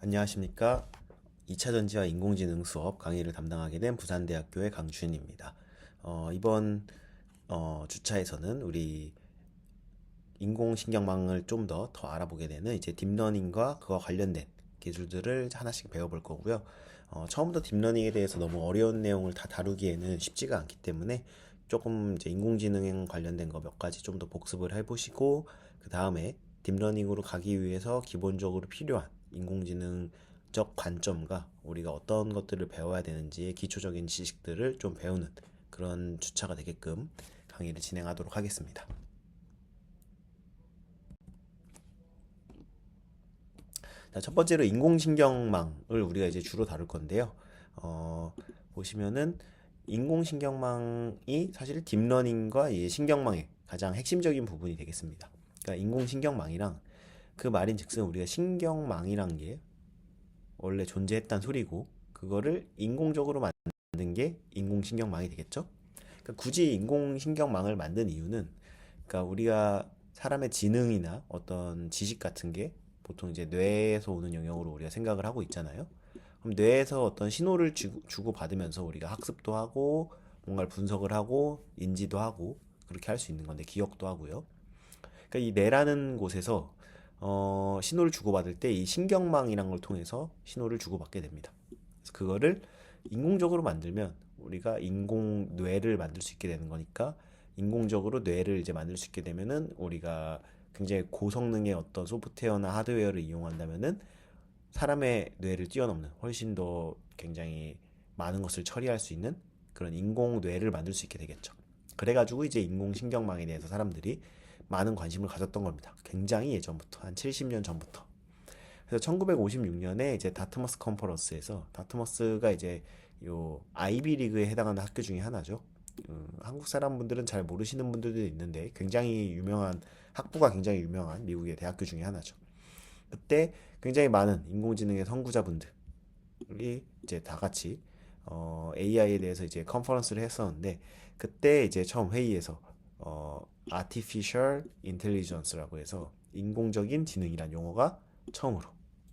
안녕하십니까. 2차 전지와 인공지능 수업 강의를 담당하게 된 부산대학교의 강준입니다. 이번 주차에서는 우리 인공신경망을 좀 더 알아보게 되는 이제 딥러닝과 그와 관련된 기술들을 하나씩 배워볼 거고요. 처음부터 딥러닝에 대해서 너무 어려운 내용을 다 다루기에는 쉽지가 않기 때문에 조금 이제 인공지능 관련된 거 몇 가지 좀 더 복습을 해보시고, 그 다음에 딥러닝으로 가기 위해서 기본적으로 필요한 인공지능적 관점과 우리가 어떤 것들을 배워야 되는지의 기초적인 지식들을 좀 배우는 그런 주차가 되게끔 강의를 진행하도록 하겠습니다. 자, 첫 번째로 인공신경망을 우리가 이제 주로 다룰 건데요. 보시면은 인공신경망이 사실 딥러닝과 이 신경망의 가장 핵심적인 부분이 되겠습니다. 그러니까 인공신경망이랑 그 말인즉슨 우리가 신경망이란 게 원래 존재했단 소리고, 그거를 인공적으로 만든 게 인공신경망이 되겠죠. 그러니까 굳이 인공신경망을 만든 이유는, 그러니까 우리가 사람의 지능이나 어떤 지식 같은 게 보통 이제 뇌에서 오는 영역으로 우리가 생각을 하고 있잖아요. 그럼 뇌에서 어떤 신호를 주고 받으면서 우리가 학습도 하고 뭔가를 분석을 하고 인지도 하고 그렇게 할 수 있는 건데, 기억도 하고요. 그러니까 이 뇌라는 곳에서 신호를 주고받을 때 이 신경망이란 걸 통해서 신호를 주고받게 됩니다. 그래서 그거를 인공적으로 만들면 우리가 인공 뇌를 만들 수 있게 되는 거니까, 인공적으로 뇌를 이제 만들 수 있게 되면은 우리가 굉장히 고성능의 어떤 소프트웨어나 하드웨어를 이용한다면은 사람의 뇌를 뛰어넘는 훨씬 더 굉장히 많은 것을 처리할 수 있는 그런 인공 뇌를 만들 수 있게 되겠죠. 그래가지고 이제 인공신경망에 대해서 사람들이 많은 관심을 가졌던 겁니다. 굉장히 예전부터, 한 70년 전부터. 그래서 1956년에 이제 다트머스 컨퍼런스에서, 다트머스가 이제 요 아이비 리그에 해당하는 학교 중에 하나죠. 한국 사람분들은 잘 모르시는 분들도 있는데 굉장히 유명한, 학부가 굉장히 유명한 미국의 대학교 중에 하나죠. 그때 굉장히 많은 인공지능의 선구자분들이 이제 다 같이 AI에 대해서 이제 컨퍼런스를 했었는데, 그때 이제 처음 회의에서 Artificial Intelligence라고 해서 인공적인 지능이란 용어가 처음으로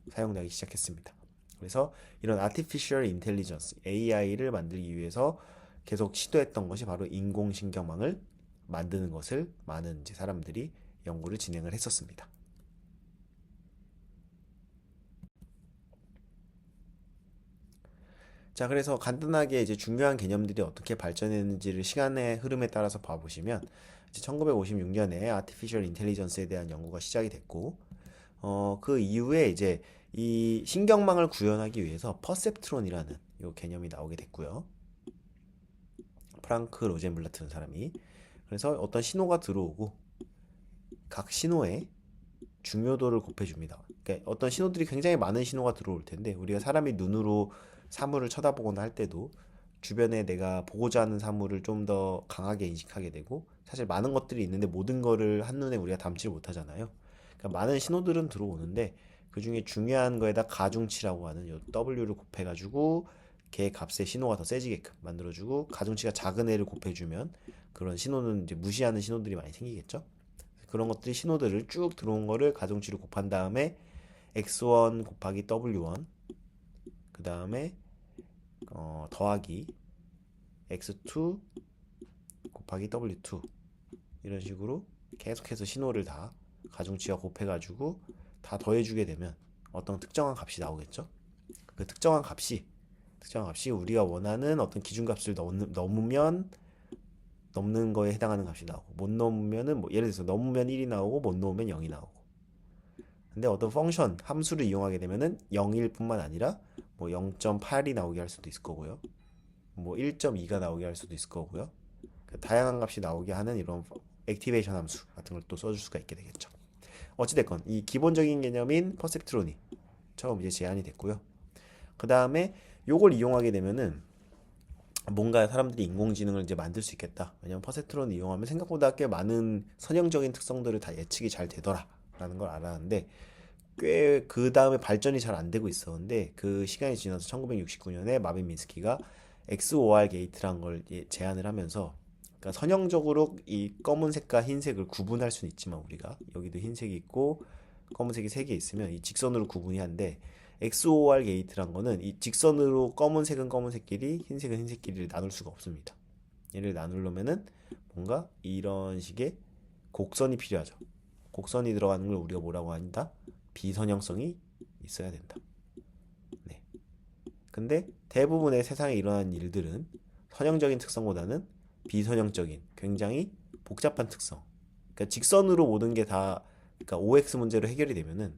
사용되기 시작했습니다. 그래서 이런 Artificial Intelligence, AI를 만들기 위해서 계속 시도했던 것이 바로 인공신경망을 만드는 것을 많은 이제 사람들이 연구를 진행을 했었습니다. 자, 그래서 간단하게 이제 중요한 개념들이 어떻게 발전했는지를 시간의 흐름에 따라서 봐보시면, 이제 1956년에 Artificial Intelligence에 대한 연구가 시작이 됐고, 그 이후에 이제 이 신경망을 구현하기 위해서 퍼셉트론이라는 요 개념이 나오게 됐고요. 프랑크 로젠블라트라는 사람이. 그래서 어떤 신호가 들어오고 각 신호의 중요도를 곱해줍니다. 그러니까 어떤 신호들이 굉장히 많은 신호가 들어올 텐데, 우리가 사람이 눈으로 사물을 쳐다보거나 할 때도 주변에 내가 보고자 하는 사물을 좀 더 강하게 인식하게 되고, 사실 많은 것들이 있는데 모든 거를 한눈에 우리가 담지 못하잖아요. 그러니까 많은 신호들은 들어오는데 그 중에 중요한 거에다 가중치라고 하는 요 W를 곱해가지고 걔 값의 신호가 더 세지게끔 만들어주고, 가중치가 작은 애를 곱해주면 그런 신호는 이제 무시하는 신호들이 많이 생기겠죠. 그런 것들이 신호들을 쭉 들어온 거를 가중치로 곱한 다음에 x1 곱하기 w1, 그 다음에 더하기 x2 곱하기 w2, 이런 식으로 계속해서 신호를 다 가중치와 곱해가지고 다 더해주게 되면 어떤 특정한 값이 나오겠죠. 그 특정한 값이 우리가 원하는 어떤 기준값을 넘으면 넘는 거에 해당하는 값이 나오고, 못 넘으면은 뭐 예를 들어서 넘으면 1이 나오고 못 넘으면 0이 나오고. 근데 어떤 펑션 함수를 이용하게 되면은 0일 뿐만 아니라 뭐 0.8이 나오게 할 수도 있을 거고요. 뭐 1.2가 나오게 할 수도 있을 거고요. 그 다양한 값이 나오게 하는 이런 액티베이션 함수 같은 걸 또 써줄 수가 있게 되겠죠. 어찌됐건 이 기본적인 개념인 퍼셉트론이 처음 이제 제안이 됐고요. 그 다음에 요걸 이용하게 되면은 뭔가 사람들이 인공지능을 이제 만들 수 있겠다. 왜냐면 퍼셉트론을 이용하면 생각보다 꽤 많은 선형적인 특성들을 다 예측이 잘 되더라라는 걸 알았는데, 꽤 그 다음에 발전이 잘 안 되고 있었는데, 그 시간이 지나서 1969년에 마빈 미스키가 XOR 게이트란 걸 제안을 하면서, 그러니까 선형적으로 이 검은색과 흰색을 구분할 수는 있지만, 우리가 여기도 흰색이 있고 검은색이 세 개 있으면 이 직선으로 구분이 한데, XOR 게이트란 거는 이 직선으로 검은색은 검은색끼리 흰색은 흰색끼리를 나눌 수가 없습니다. 얘를 나누려면은 뭔가 이런 식의 곡선이 필요하죠. 곡선이 들어가는 걸 우리가 뭐라고 한다? 비선형성이 있어야 된다. 네. 근데 대부분의 세상에 일어나는 일들은 선형적인 특성보다는 비선형적인 굉장히 복잡한 특성. 그러니까 직선으로 모든 게 다 그러니까 OX 문제로 해결이 되면은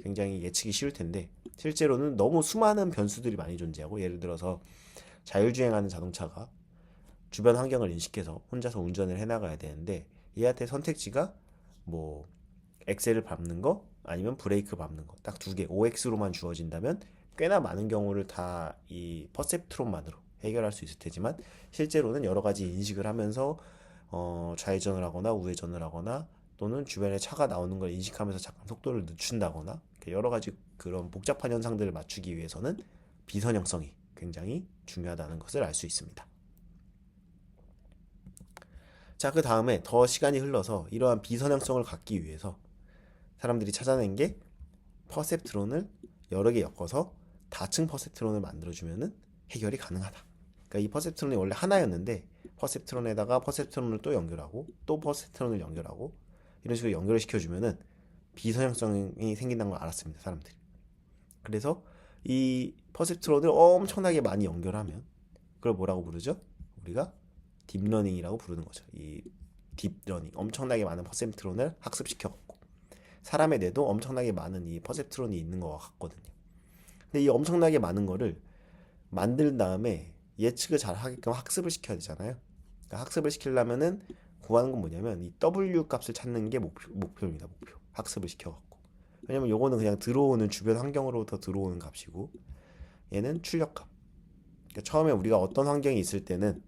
굉장히 예측이 쉬울 텐데 실제로는 너무 수많은 변수들이 많이 존재하고 예를 들어서 자율주행하는 자동차가 주변 환경을 인식해서 혼자서 운전을 해나가야 되는데 얘한테 선택지가 뭐 엑셀을 밟는 거 아니면 브레이크 밟는 거 딱 두 개 OX로만 주어진다면 꽤나 많은 경우를 다 이 퍼셉트론만으로 해결할 수 있을 테지만 실제로는 여러 가지 인식을 하면서 좌회전을 하거나 우회전을 하거나 또는 주변에 차가 나오는 걸 인식하면서 잠깐 속도를 늦춘다거나 여러 가지 그런 복잡한 현상들을 맞추기 위해서는 비선형성이 굉장히 중요하다는 것을 알 수 있습니다. 자, 그 다음에 더 시간이 흘러서 이러한 비선형성을 갖기 위해서 사람들이 찾아낸 게 퍼셉트론을 여러 개 엮어서 다층 퍼셉트론을 만들어주면은 해결이 가능하다. 그러니까 이 퍼셉트론이 원래 하나였는데 퍼셉트론에다가 퍼셉트론을 또 연결하고 또 퍼셉트론을 연결하고 이런 식으로 연결을 시켜주면은 비선형성이 생긴다는 걸 알았습니다, 사람들이. 그래서 이 퍼셉트론을 엄청나게 많이 연결하면 그걸 뭐라고 부르죠? 우리가 딥러닝이라고 부르는 거죠. 이 딥러닝, 엄청나게 많은 퍼셉트론을 학습시켜갖고 사람의 뇌도 엄청나게 많은 이 퍼셉트론이 있는 것 같거든요. 근데 이 엄청나게 많은 거를 만든 다음에 예측을 잘 하게끔 학습을 시켜야 되잖아요. 그러니까 학습을 시키려면은 구하는 건 뭐냐면 이 W 값을 찾는 게 목표입니다. 목표. 학습을 시켜갖고. 왜냐면 요거는 그냥 들어오는 주변 환경으로부터 들어오는 값이고 얘는 출력값. 그러니까 처음에 우리가 어떤 환경이 있을 때는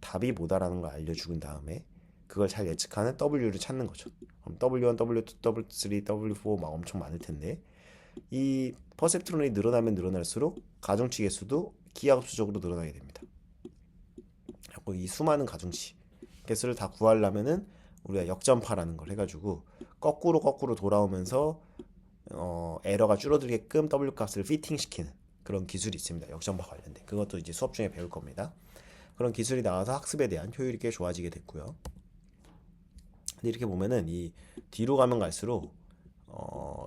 답이 뭐다라는 걸 알려준 다음에 그걸 잘 예측하는 W를 찾는 거죠. 그럼 W1, W2, W3, W4 막 엄청 많을 텐데 이 퍼셉트론이 늘어나면 늘어날수록 가중치 개수도 기하급수적으로 늘어나게 됩니다. 그리고 이 수많은 가중치 개수를 다 구하려면은 우리가 역전파라는 걸 해가지고 거꾸로 돌아오면서 에러가 줄어들게끔 W 값을 피팅시키는 그런 기술이 있습니다. 역전파 관련된 그것도 이제 수업 중에 배울 겁니다. 그런 기술이 나와서 학습에 대한 효율이 꽤 좋아지게 됐고요. 근데 이렇게 보면은 이 뒤로 가면 갈수록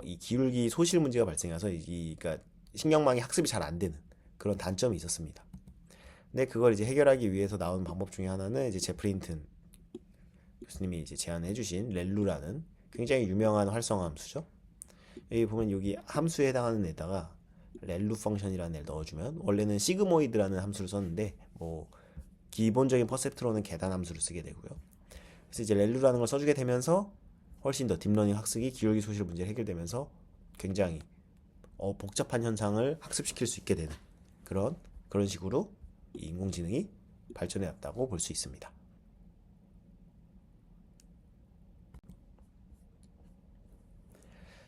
이 기울기 소실 문제가 발생해서 그러니까 신경망이 학습이 잘 안 되는 그런 단점이 있었습니다. 근데 그걸 이제 해결하기 위해서 나온 방법 중에 하나는 이제 제프리 힌튼 교수님이 이제 제안해주신 렐루라는 굉장히 유명한 활성화 함수죠. 여기 보면 여기 함수에 해당하는 데다가 렐루 펑션이라는 애를 넣어주면 원래는 시그모이드라는 함수를 썼는데 뭐 기본적인 퍼셉트론은 계단 함수를 쓰게 되고요. 그래서 이제 렐루라는 걸 써주게 되면서 훨씬 더 딥러닝 학습이 기울기 소실 문제를 해결되면서 굉장히 복잡한 현상을 학습시킬 수 있게 되는 그런 식으로 이 인공지능이 발전해 왔다고 볼 수 있습니다.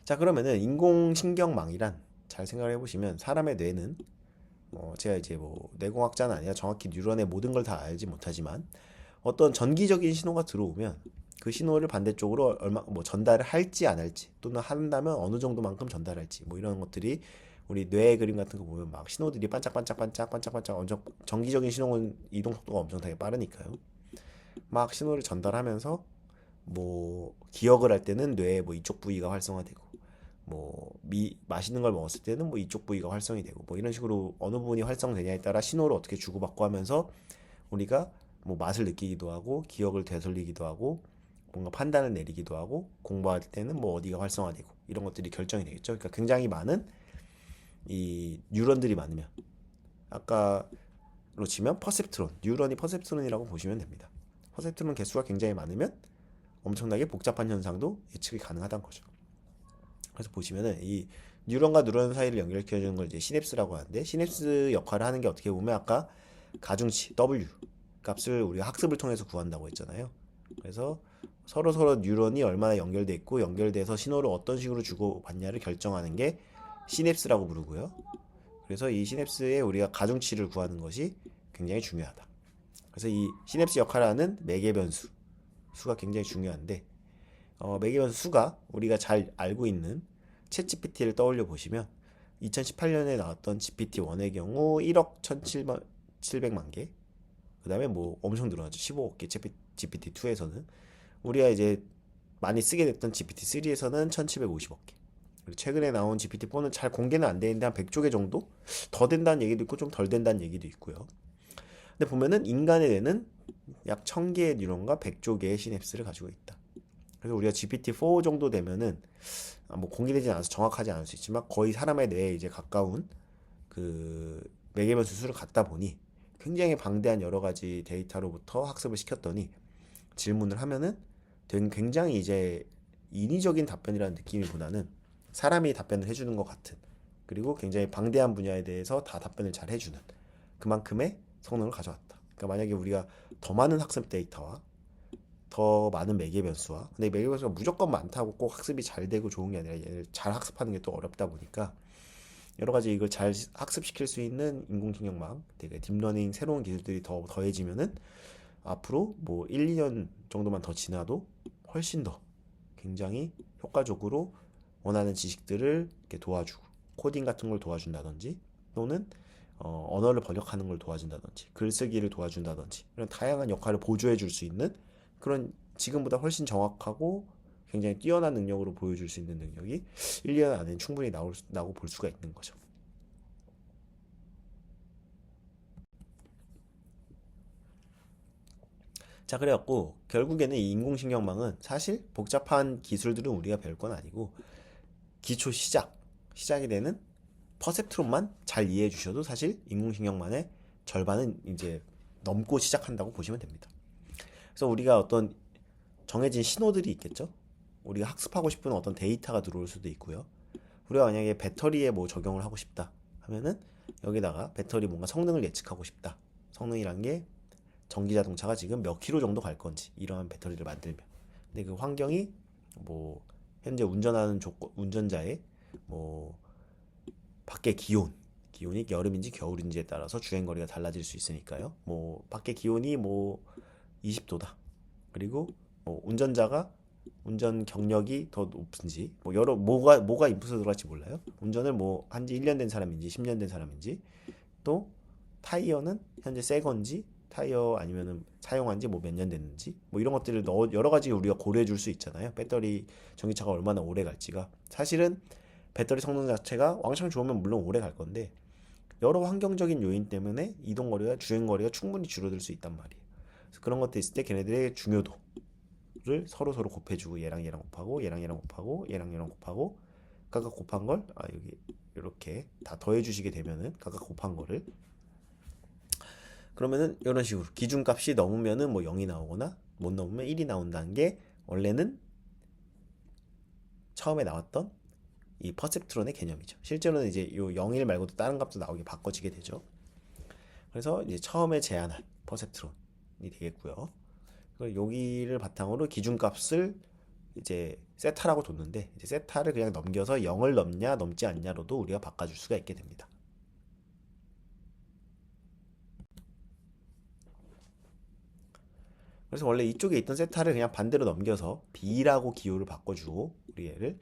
자, 그러면은 인공신경망이란 잘 생각을 해보시면 사람의 뇌는 제가 이제 뭐 뇌공학자는 아니라 정확히 뉴런의 모든 걸 다 알지 못하지만 어떤 전기적인 신호가 들어오면 그 신호를 반대쪽으로 얼마 뭐 전달을 할지 안 할지 또는 한다면 어느 정도만큼 전달할지 뭐 이런 것들이 우리 뇌의 그림 같은 거 보면 막 신호들이 반짝반짝반짝 전기적인 신호는 이동 속도가 엄청나게 빠르니까요. 막 신호를 전달하면서 뭐 기억을 할 때는 뇌의 뭐 이쪽 부위가 활성화되고 뭐 맛있는 걸 먹었을 때는 뭐 이쪽 부위가 활성이 되고 뭐 이런 식으로 어느 부분이 활성되냐에 따라 신호를 어떻게 주고받고 하면서 우리가 뭐 맛을 느끼기도 하고 기억을 되돌리기도 하고 뭔가 판단을 내리기도 하고 공부할 때는 뭐 어디가 활성화되고 이런 것들이 결정이 되겠죠. 그러니까 굉장히 많은 이 뉴런들이 많으면 아까로 치면 퍼셉트론, 뉴런이 퍼셉트론이라고 보시면 됩니다. 퍼셉트론 개수가 굉장히 많으면 엄청나게 복잡한 현상도 예측이 가능하다는 거죠. 그래서 보시면은 이 뉴런과 뉴런 사이를 연결시켜주는 걸 이제 시냅스라고 하는데 시냅스 역할을 하는 게 어떻게 보면 아까 가중치 W 값을 우리가 학습을 통해서 구한다고 했잖아요. 그래서 서로 뉴런이 얼마나 연결돼 있고 연결돼서 신호를 어떤 식으로 주고받냐를 결정하는 게 시냅스라고 부르고요. 그래서 이 시냅스에 우리가 가중치를 구하는 것이 굉장히 중요하다. 그래서 이 시냅스 역할을 하는 매개 변수 수가 굉장히 중요한데 매개 변수 수가 우리가 잘 알고 있는 챗GPT를 떠올려 보시면 2018년에 나왔던 GPT-1의 경우 1억 1,700만 개. 그 다음에 뭐 엄청 늘어나죠. 15억 개 GPT-2에서는. 우리가 이제 많이 쓰게 됐던 GPT-3에서는 1,750억 개. 그리고 최근에 나온 GPT-4는 잘 공개는 안 되는데 한 100조 개 정도? 더 된다는 얘기도 있고 좀 덜 된다는 얘기도 있고요. 근데 보면은 인간의 뇌는 약 1000개의 뉴런과 100조 개의 시냅스를 가지고 있다. 그래서 우리가 GPT-4 정도 되면은 뭐 공개되지 않아서 정확하지 않을 수 있지만 거의 사람의 뇌에 이제 가까운 그 매개변 수술을 갖다 보니 굉장히 방대한 여러 가지 데이터로부터 학습을 시켰더니 질문을 하면은 굉장히 이제 인위적인 답변이라는 느낌보다는 사람이 답변을 해주는 것 같은, 그리고 굉장히 방대한 분야에 대해서 다 답변을 잘 해주는 그만큼의 성능을 가져왔다. 그러니까 만약에 우리가 더 많은 학습 데이터와 더 많은 매개 변수와, 근데 매개 변수가 무조건 많다고 꼭 학습이 잘 되고 좋은 게 아니라 얘를 잘 학습하는 게 또 어렵다 보니까 여러 가지 이걸 잘 학습시킬 수 있는 인공지능망, 되게 딥러닝 새로운 기술들이 더 더해지면은 앞으로 뭐 1, 2년 정도만 더 지나도 훨씬 더 굉장히 효과적으로 원하는 지식들을 이렇게 도와주고, 코딩 같은 걸 도와준다든지, 또는 언어를 번역하는 걸 도와준다든지, 글쓰기를 도와준다든지, 이런 다양한 역할을 보조해 줄 수 있는 그런, 지금보다 훨씬 정확하고 굉장히 뛰어난 능력으로 보여줄 수 있는 능력이 1, 2년 안에 충분히 나오고 볼 수가 있는 거죠. 자, 그래갖고 결국에는 이 인공신경망은 사실 복잡한 기술들은 우리가 배울 건 아니고 기초 시작이 되는 퍼셉트론만 잘 이해해 주셔도 사실 인공신경망의 절반은 이제 넘고 시작한다고 보시면 됩니다. 그래서 우리가 어떤 정해진 신호들이 있겠죠. 우리가 학습하고 싶은 어떤 데이터가 들어올 수도 있고요. 우리가 만약에 배터리에 뭐 적용을 하고 싶다 하면은 여기다가 배터리 뭔가 성능을 예측하고 싶다. 성능이란 게 전기 자동차가 지금 몇 킬로 정도 갈 건지, 이러한 배터리를 만들면. 근데 그 환경이 뭐 현재 운전하는 운전자의 뭐 밖의 기온이 여름인지 겨울인지에 따라서 주행거리가 달라질 수 있으니까요. 뭐 밖의 기온이 뭐 20도다. 그리고 뭐 운전자가 운전 경력이 더 높은지, 뭐 여러 뭐가 인풋으로 들어갈지 몰라요. 운전을 뭐 한지 1년 된 사람인지 10년 된 사람인지, 또 타이어는 현재 새 건지, 타이어 아니면은 사용한 지 뭐 몇 년 됐는지, 뭐 이런 것들을 여러 가지 우리가 고려해 줄 수 있잖아요. 배터리 전기차가 얼마나 오래 갈지가. 사실은 배터리 성능 자체가 왕창 좋으면 물론 오래 갈 건데 여러 환경적인 요인 때문에 주행거리가 충분히 줄어들 수 있단 말이에요. 그래서 그런 것들 있을 때 걔네들의 중요도를 서로 곱해주고, 얘랑 곱하고, 얘랑 곱하고, 얘랑 곱하고, 각각 곱한 걸 여기 이렇게 다 더해주시게 되면은 각각 곱한 거를, 그러면은 이런 식으로 기준값이 넘으면은 뭐 0이 나오거나 못 넘으면 1이 나온다는 게 원래는 처음에 나왔던 이 퍼셉트론의 개념이죠. 실제로는 이제 요 0, 1 말고도 다른 값도 나오게 바꿔지게 되죠. 그래서 이제 처음에 제안한 퍼셉트론이 되겠고요. 그리고 여기를 바탕으로 기준값을 이제 세타라고 뒀는데, 이제 세타를 그냥 넘겨서 0을 넘냐 넘지 않냐로도 우리가 바꿔줄 수가 있게 됩니다. 그래서 원래 이쪽에 있던 세타를 그냥 반대로 넘겨서 B라고 기호를 바꿔주고 우리 얘를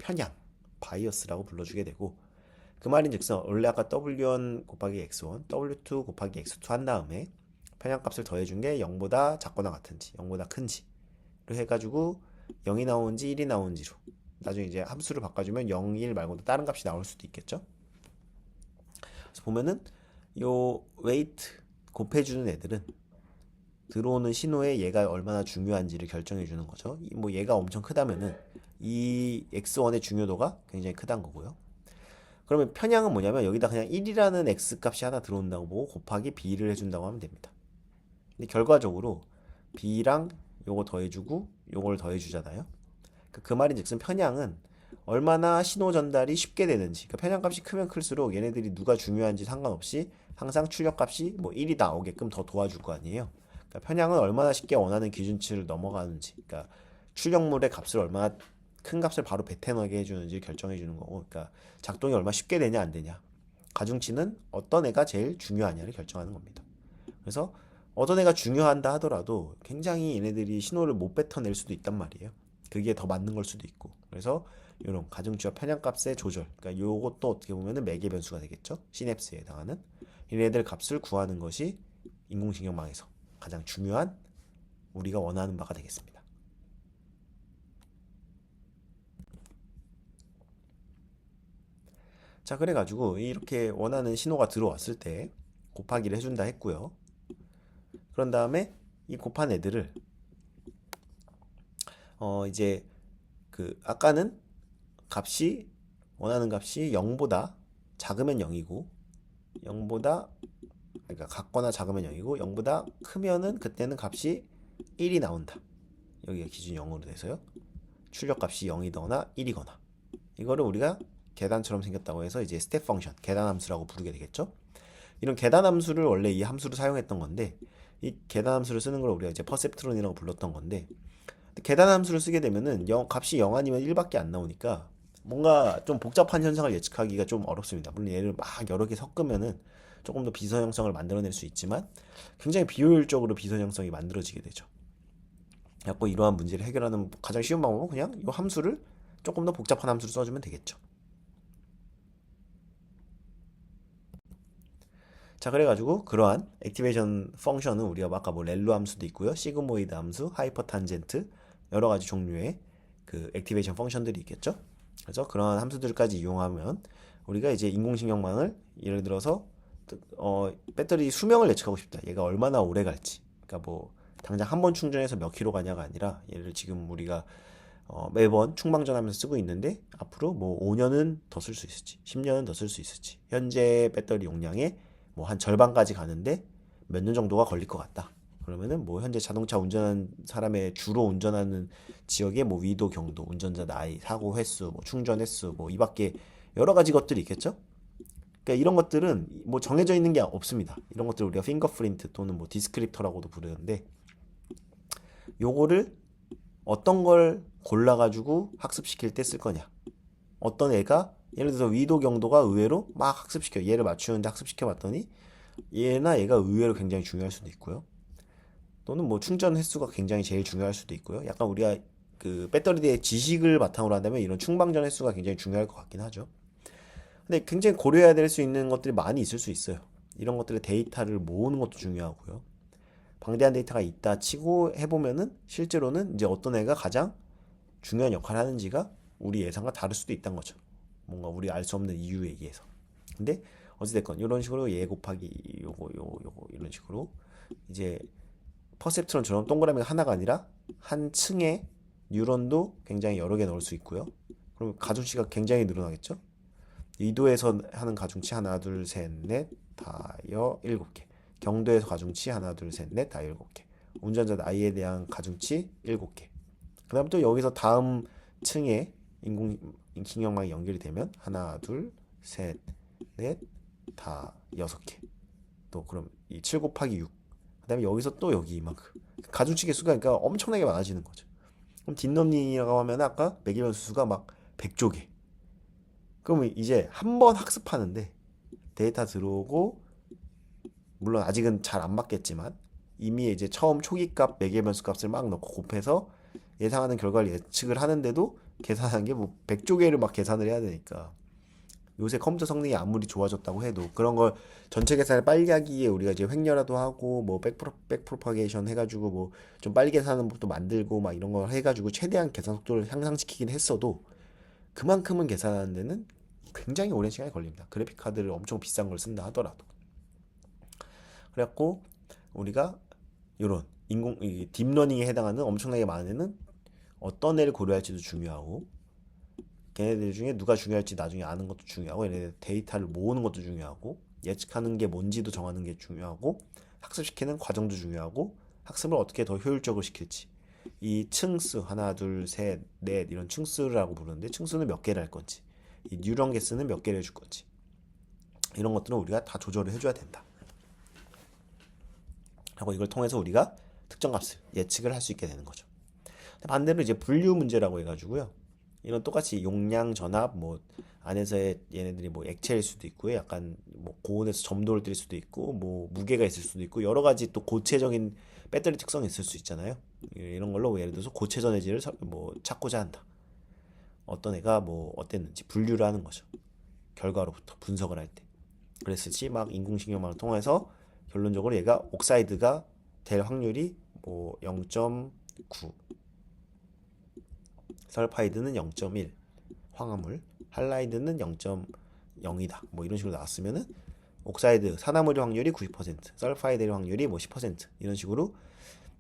편향, 바이어스라고 불러주게 되고, 그 말인즉슨 원래 아까 W1 곱하기 X1, W2 곱하기 X2 한 다음에 편향값을 더해준 게 0보다 작거나 같은지, 0보다 큰지로 해가지고 0이 나오는지 1이 나오는지로, 나중에 이제 함수를 바꿔주면 0, 1 말고도 다른 값이 나올 수도 있겠죠. 그래서 보면은 요 웨이트 곱해주는 애들은 들어오는 신호에 얘가 얼마나 중요한지를 결정해 주는 거죠. 뭐 얘가 엄청 크다면은 이 x1의 중요도가 굉장히 크다는 거고요. 그러면 편향은 뭐냐면 여기다 그냥 1이라는 x 값이 하나 들어온다고 보고 곱하기 b를 해준다고 하면 됩니다. 근데 결과적으로 b랑 요거 더해주고 요걸 더해주잖아요. 그 말인즉슨 편향은 얼마나 신호 전달이 쉽게 되는지, 그러니까 편향값이 크면 클수록 얘네들이 누가 중요한지 상관없이 항상 출력값이 뭐 1이 나오게끔 더 도와줄 거 아니에요. 그러니까 편향은 얼마나 쉽게 원하는 기준치를 넘어가는지, 그러니까 출력물의 값을 얼마나 큰 값을 바로 배태나게 해주는지 결정해 주는 거고, 그러니까 작동이 얼마나 쉽게 되냐 안 되냐, 가중치는 어떤 애가 제일 중요하냐를 결정하는 겁니다. 그래서 어떤 애가 중요한다 하더라도 굉장히 얘네들이 신호를 못 뱉어낼 수도 있단 말이에요. 그게 더 맞는 걸 수도 있고. 그래서 이런 가중치와 편향값의 조절, 그러니까 요것도 어떻게 보면은 매개 변수가 되겠죠. 시냅스에 해당하는 얘네들 값을 구하는 것이 인공신경망에서 가장 중요한 우리가 원하는 바가 되겠습니다. 자, 그래가지고 이렇게 원하는 신호가 들어왔을 때 곱하기를 해준다 했고요. 그런 다음에 이 곱한 애들을 이제 그 아까는 값이 원하는 값이 0보다 작으면 0이고 0보다 그러니까 같거나 작으면 0이고 0보다 크면은 그때는 값이 1이 나온다. 여기가 기준 0으로 돼서요. 출력값이 0이거나 1이거나 이거를 우리가 계단처럼 생겼다고 해서 이제 스텝 펑션, 계단 함수라고 부르게 되겠죠. 이런 계단 함수를 원래 이 함수로 사용했던 건데 이 계단 함수를 쓰는 걸 우리가 이제 퍼셉트론이라고 불렀던 건데 계단 함수를 쓰게 되면은 값이 0 아니면 1밖에 안 나오니까 뭔가 좀 복잡한 현상을 예측하기가 좀 어렵습니다. 물론 얘를 막 여러 개 섞으면은 조금 더 비선 형성을 만들어낼 수 있지만 굉장히 비효율적으로 비선 형성이 만들어지게 되죠. 그래서 이러한 문제를 해결하는 가장 쉬운 방법은 그냥 이 함수를 조금 더 복잡한 함수를 써주면 되겠죠. 자, 그래가지고 그러한 액티베이션 펑션은 우리가 아까 뭐 렐루 함수도 있고요, 시그모이드 함수, 하이퍼 탄젠트 여러 가지 종류의 그 액티베이션 펑션들이 있겠죠. 그래서 그러한 함수들까지 이용하면 우리가 이제 인공신경망을 예를 들어서 배터리 수명을 예측하고 싶다. 얘가 얼마나 오래 갈지. 그러니까 뭐 당장 한 번 충전해서 몇 킬로 가냐가 아니라 얘를 지금 우리가 매번 충방전하면서 쓰고 있는데 앞으로 뭐 5년은 더 쓸 수 있을지 10년은 더 쓸 수 있을지 현재 배터리 용량의 뭐 한 절반까지 가는데 몇 년 정도가 걸릴 것 같다. 그러면은 뭐 현재 자동차 운전하는 사람의 주로 운전하는 지역의 뭐 위도, 경도, 운전자 나이, 사고 횟수, 뭐 충전 횟수 뭐 이 밖에 여러 가지 것들이 있겠죠? 그러니까 이런 것들은 뭐 정해져 있는 게 없습니다. 이런 것들 우리가 핑거프린트 또는 뭐 디스크립터라고도 부르는데 요거를 어떤 걸 골라가지고 학습시킬 때 쓸 거냐. 어떤 애가 예를 들어서 위도 경도가 의외로 막 학습시켜 얘를 맞추는데 학습시켜 봤더니 얘나 얘가 의외로 굉장히 중요할 수도 있고요. 또는 뭐 충전 횟수가 굉장히 제일 중요할 수도 있고요. 약간 우리가 그 배터리의 지식을 바탕으로 한다면 이런 충방전 횟수가 굉장히 중요할 것 같긴 하죠. 근데 굉장히 고려해야 될 수 있는 것들이 많이 있을 수 있어요. 이런 것들의 데이터를 모으는 것도 중요하고요. 방대한 데이터가 있다 치고 해보면은 실제로는 이제 어떤 애가 가장 중요한 역할을 하는지가 우리 예상과 다를 수도 있다는 거죠. 뭔가 우리 알 수 없는 이유에 의해서. 근데 어찌됐건 이런 식으로 얘 곱하기 요거 이런 식으로 이제 퍼셉트론처럼 동그라미가 하나가 아니라 한 층에 뉴런도 굉장히 여러 개 넣을 수 있고요. 그럼 가중치가 굉장히 늘어나겠죠. 이도에서 하는 가중치 하나 둘셋넷 다여 일곱 개, 경도에서 가중치 하나 둘셋넷 다 일곱 개, 운전자 나이에 대한 가중치 일곱 개. 그 다음 또 여기서 다음 층에 인공신경망이 연결이 되면 하나 둘셋넷 다 여섯 개. 또 그럼 이 7 곱하기 6. 그 다음에 여기서 또 여기 이만큼 가중치 개수가 그러니까 엄청나게 많아지는 거죠. 그럼 딥러닝이라고 하면 아까 매개변수 수가 막 100조 개. 그러면 이제 한 번 학습하는데 데이터 들어오고 물론 아직은 잘 안 맞겠지만 이미 이제 처음 초기값 매개변수 값을 막 넣고 곱해서 예상하는 결과를 예측을 하는데도 계산하는 게 뭐 100조 개를 막 계산을 해야 되니까 요새 컴퓨터 성능이 아무리 좋아졌다고 해도 그런 걸 전체 계산을 빨리 하기 위해 우리가 이제 횡렬화도 하고 뭐 백프로파게이션 해가지고 뭐 좀 빨리 계산하는 법도 만들고 막 이런 걸 해가지고 최대한 계산 속도를 향상시키긴 했어도 그만큼은 계산하는 데는 굉장히 오랜 시간이 걸립니다. 그래픽 카드를 엄청 비싼 걸 쓴다 하더라도. 그래갖고 우리가 이런 딥러닝에 해당하는 엄청나게 많은 애는 어떤 애를 고려할지도 중요하고 걔네들 중에 누가 중요할지 나중에 아는 것도 중요하고 얘네들 데이터를 모으는 것도 중요하고 예측하는 게 뭔지도 정하는 게 중요하고 학습시키는 과정도 중요하고 학습을 어떻게 더 효율적으로 시킬지 이 층수 하나 둘 셋 넷 이런 층수라고 부르는데 층수는 몇 개를 할 건지 이 뉴런 개수는 몇 개를 해줄 건지 이런 것들은 우리가 다 조절을 해줘야 된다. 하고 이걸 통해서 우리가 특정 값을 예측을 할 수 있게 되는 거죠. 반대로 이제 분류 문제라고 해가지고요. 이런 똑같이 용량 전압 뭐 안에서의 얘네들이 뭐 액체일 수도 있고요. 약간 뭐 고온에서 점도를 뛸 수도 있고 뭐 무게가 있을 수도 있고 여러 가지 또 고체적인 배터리 특성이 있을 수 있잖아요. 이런 걸로 예를 들어서 고체 전해질을 뭐 찾고자 한다. 어떤 애가 뭐 어땠는지 분류를 하는 거죠. 결과로부터 분석을 할 때. 그랬을지 막 인공신경망을 통해서 결론적으로 얘가 옥사이드가 될 확률이 뭐 0.9, 설파이드는 0.1, 황화물, 할라이드는 0.0이다. 뭐 이런 식으로 나왔으면은 옥사이드 산화물의 확률이 90%, 설파이드의 확률이 뭐 10% 이런 식으로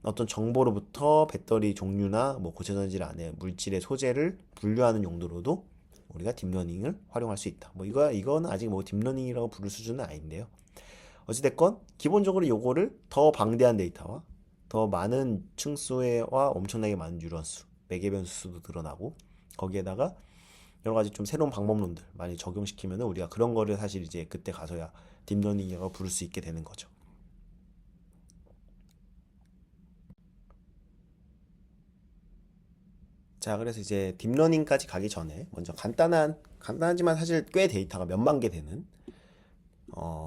어떤 정보로부터 배터리 종류나 뭐 고체전질 안에 물질의 소재를 분류하는 용도로도 우리가 딥러닝을 활용할 수 있다. 뭐 이건 아직 뭐 딥러닝이라고 부를 수준은 아닌데요. 어찌됐건 기본적으로 요거를 더 방대한 데이터와 더 많은 층수와 엄청나게 많은 뉴런수, 매개 변수도 늘어나고 거기에다가 여러 가지 좀 새로운 방법론들 많이 적용시키면 우리가 그런 거를 사실 이제 그때 가서야 딥러닝이라고 부를 수 있게 되는 거죠. 자, 그래서 이제 딥러닝까지 가기 전에 먼저 간단하지만 사실 꽤 데이터가 몇만 개 되는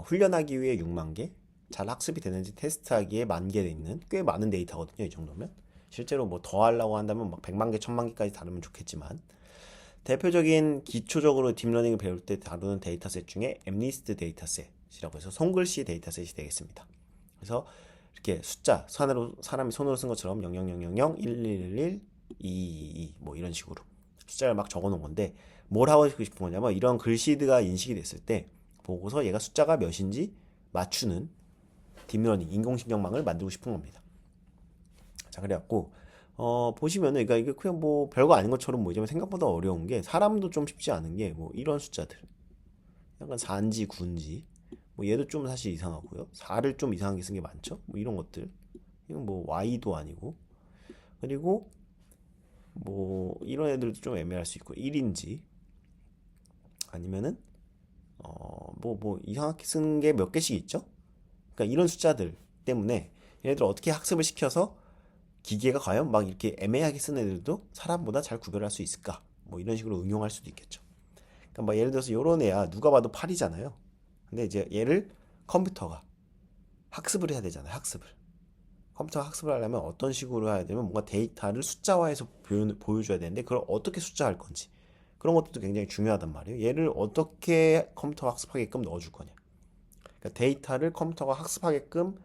훈련하기 위해 6만 개, 잘 학습이 되는지 테스트하기에 10,000개 돼 있는 꽤 많은 데이터거든요. 이 정도면 실제로 뭐 더 하려고 한다면 막 100만 개, 1000만 개까지 다루면 좋겠지만 대표적인 기초적으로 딥러닝을 배울 때 다루는 데이터셋 중에 엠니스트 데이터셋이라고 해서 손글씨 데이터셋이 되겠습니다. 그래서 이렇게 숫자 사람이 손으로 쓴 것처럼 0000, 1111, 222 뭐 이런 식으로 숫자를 막 적어 놓은 건데 뭘 하고 싶은 거냐면 이런 글씨드가 인식이 됐을 때 보고서 얘가 숫자가 몇인지 맞추는 딥러닝 인공신경망을 만들고 싶은 겁니다. 자, 그래갖고 보시면은 그러니까 이게 그냥 뭐 별거 아닌 것처럼 보이지만 생각보다 어려운 게 사람도 좀 쉽지 않은 게 뭐 이런 숫자들 약간 4인지 9인지 뭐 얘도 좀 사실 이상하고요. 4를 좀 이상하게 쓴 게 많죠. 뭐 이런 것들 이건 뭐 Y도 아니고 그리고 뭐 이런 애들도 좀 애매할 수 있고 1인지 아니면은 뭐 이상하게 쓴 게 몇 개씩 있죠. 그러니까 이런 숫자들 때문에 얘네들 어떻게 학습을 시켜서 기계가 과연 막 이렇게 애매하게 쓴 애들도 사람보다 잘 구별할 수 있을까? 뭐 이런 식으로 응용할 수도 있겠죠. 그러니까 뭐 예를 들어서 요런 애야 누가 봐도 8이잖아요. 근데 이제 얘를 컴퓨터가 학습을 해야 되잖아요. 컴퓨터가 학습을 하려면 어떤 식으로 해야 되면 뭔가 데이터를 숫자화해서 보여줘야 되는데 그걸 어떻게 숫자할 건지 그런 것들도 굉장히 중요하단 말이에요. 얘를 어떻게 컴퓨터가 학습하게끔 넣어줄 거냐. 그러니까 데이터를 컴퓨터가 학습하게끔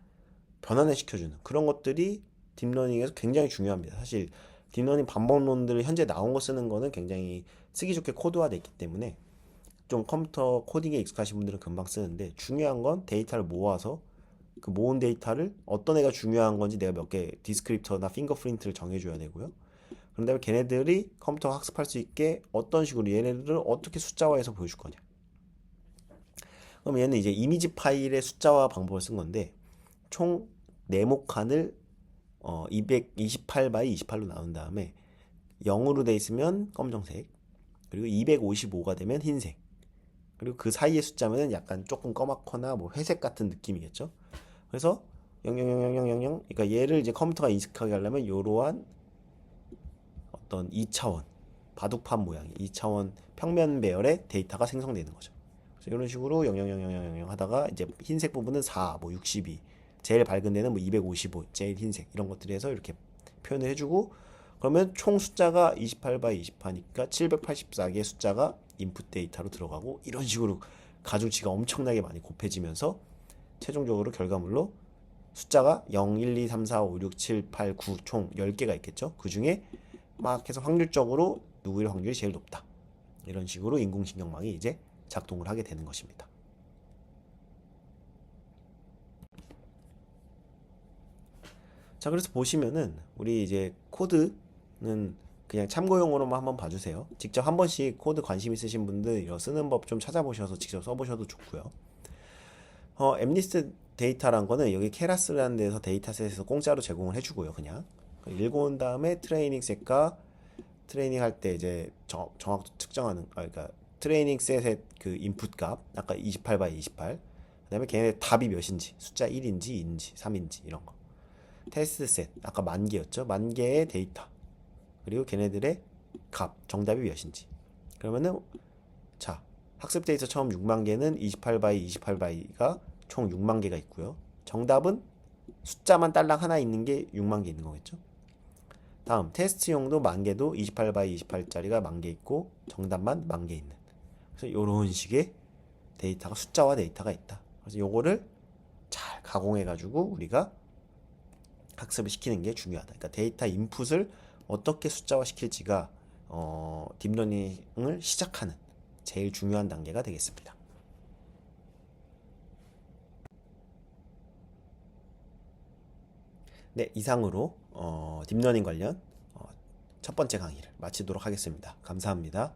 변환을 시켜주는 그런 것들이 딥러닝에서 굉장히 중요합니다. 사실 딥러닝 방법론들 현재 나온 거 쓰는 거는 굉장히 쓰기 좋게 코드화돼 있기 때문에 좀 컴퓨터 코딩에 익숙하신 분들은 금방 쓰는데 중요한 건 데이터를 모아서 그 모은 데이터를 어떤 애가 중요한 건지 내가 몇 개 디스크립터나 핑거프린트를 정해줘야 되고요. 그런 다음에 걔네들이 컴퓨터가 학습할 수 있게 어떤 식으로 얘네들을 어떻게 숫자화해서 보여줄 거냐. 그럼 얘는 이제 이미지 파일의 숫자화 방법을 쓴 건데 총 네모칸을 228 by 28로 나눈 다음에 0으로 돼 있으면 검정색 그리고 255가 되면 흰색 그리고 그 사이의 숫자면 약간 조금 검맣거나 뭐 회색 같은 느낌이겠죠. 그래서 000000 그러니까 얘를 이제 컴퓨터가 인식하게 하려면 이러한 어떤 2차원 바둑판 모양의 2차원 평면 배열의 데이터가 생성되는 거죠. 그래서 이런 식으로 000000 하다가 이제 흰색 부분은 4, 뭐 62, 제일 밝은 데는 뭐 255, 제일 흰색 이런 것들에 서 이렇게 표현을 해주고 그러면 총 숫자가 28 by 28니까 784개의 숫자가 인풋 데이터로 들어가고 이런 식으로 가중치가 엄청나게 많이 곱해지면서 최종적으로 결과물로 숫자가 0, 1, 2, 3, 4, 5, 6, 7, 8, 9 총 10개가 있겠죠. 그 중에 막 해서 확률적으로 누구의 확률이 제일 높다. 이런 식으로 인공신경망이 이제 작동을 하게 되는 것입니다. 자, 그래서 보시면은 우리 이제 코드는 그냥 참고용으로만 한번 봐주세요. 직접 한 번씩 코드 관심 있으신 분들 이거 쓰는 법 좀 찾아보셔서 직접 써보셔도 좋고요. 엠리스트 데이터란 거는 여기 케라스라는 데서 데이터셋에서 공짜로 제공을 해주고요. 그냥 읽어온 다음에 트레이닝 셋과 트레이닝 할 때 이제 정확도 측정하는 그러니까 트레이닝 셋의 그 인풋 값 아까 28 by 28 그다음에 걔네 답이 몇인지 숫자 1인지 2인지 3인지 이런 거 테스트 셋 아까 10,000개였죠. 10,000개의 데이터 그리고 걔네들의 값 정답이 몇인지 그러면은 자 학습 데이터 처음 6만 개는 28 by 28 by가 총 6만 개가 있고요. 정답은 숫자만 딸랑 하나 있는 게 6만 개 있는 거겠죠. 다음 테스트용도 만개도 28 by 28짜리가 만개 있고 정답만 만개 있는. 그래서 이런 식의 데이터가 숫자화 데이터가 있다. 그래서 요거를 잘 가공해 가지고 우리가 학습을 시키는 게 중요하다. 그러니까 데이터 인풋을 어떻게 숫자화 시킬지가 딥러닝을 시작하는 제일 중요한 단계가 되겠습니다. 네, 이상으로 딥러닝 관련 첫 번째 강의를 마치도록 하겠습니다. 감사합니다.